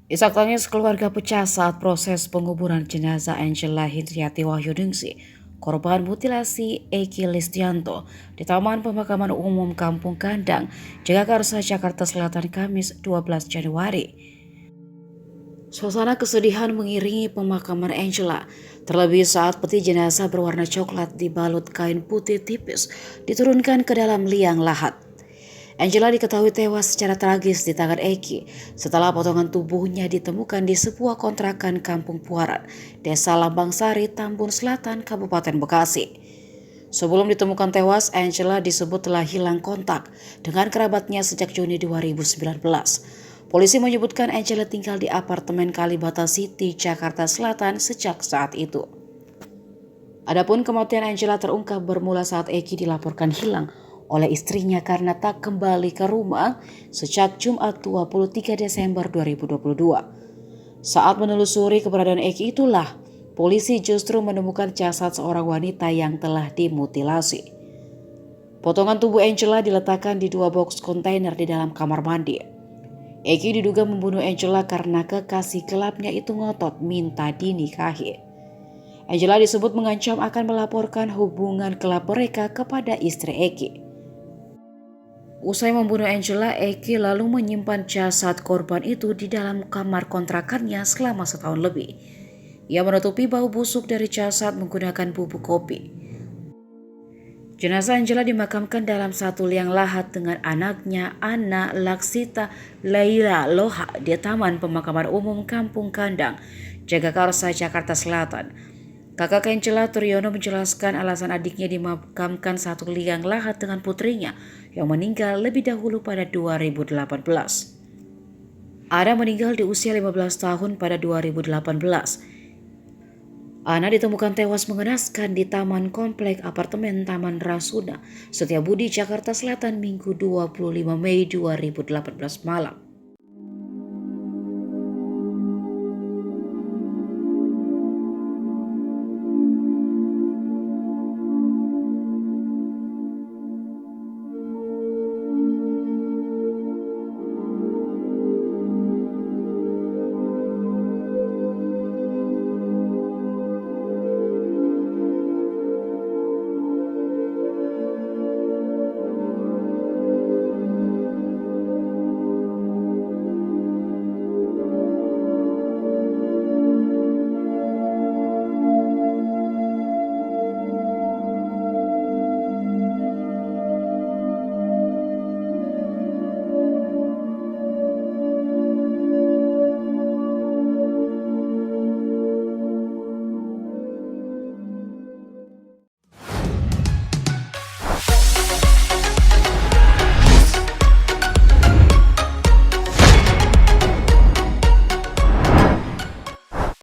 Isak tangis keluarga pecah saat proses penguburan jenazah Angela Hindriyati Wahyuningsi, korban mutilasi Eki Listianto di Taman Pemakaman Umum Kampung Kandang, Jagakarsa, Jakarta Selatan, Kamis 12 Januari. Suasana kesedihan mengiringi pemakaman Angela, terlebih saat peti jenazah berwarna coklat dibalut kain putih tipis diturunkan ke dalam liang lahat. Angela diketahui tewas secara tragis di tangan Eki setelah potongan tubuhnya ditemukan di sebuah kontrakan Kampung Puaran, Desa Lambang Sari, Tambun Selatan, Kabupaten Bekasi. Sebelum ditemukan tewas, Angela disebut telah hilang kontak dengan kerabatnya sejak Juni 2019. Polisi menyebutkan Angela tinggal di apartemen Kalibata City, Jakarta Selatan sejak saat itu. Adapun kematian Angela terungkap bermula saat Eki dilaporkan hilang oleh istrinya karena tak kembali ke rumah sejak Jumat 23 Desember 2022. Saat menelusuri keberadaan Eki itulah, polisi justru menemukan jasad seorang wanita yang telah dimutilasi. Potongan tubuh Angela diletakkan di 2 box kontainer di dalam kamar mandi. Eki diduga membunuh Angela karena kekasih gelapnya itu ngotot minta dinikahi. Angela disebut mengancam akan melaporkan hubungan gelap mereka kepada istri Eki. Usai membunuh Angela, Eki lalu menyimpan jasad korban itu di dalam kamar kontrakannya selama setahun lebih. Ia menutupi bau busuk dari jasad menggunakan bubuk kopi. Jenazah Angela dimakamkan dalam satu liang lahat dengan anaknya, Ana Laksita Laila Loha, di Taman Pemakaman Umum Kampung Kandang, Jagakarsa, Jakarta Selatan. Kakak Angela, Turyono, menjelaskan alasan adiknya dimakamkan satu liang lahat dengan putrinya yang meninggal lebih dahulu pada 2018. Ana meninggal di usia 15 tahun pada 2018. Ana ditemukan tewas mengenaskan di taman komplek apartemen Taman Rasuna, Setiabudi, Jakarta Selatan, Minggu 25 Mei 2018 malam.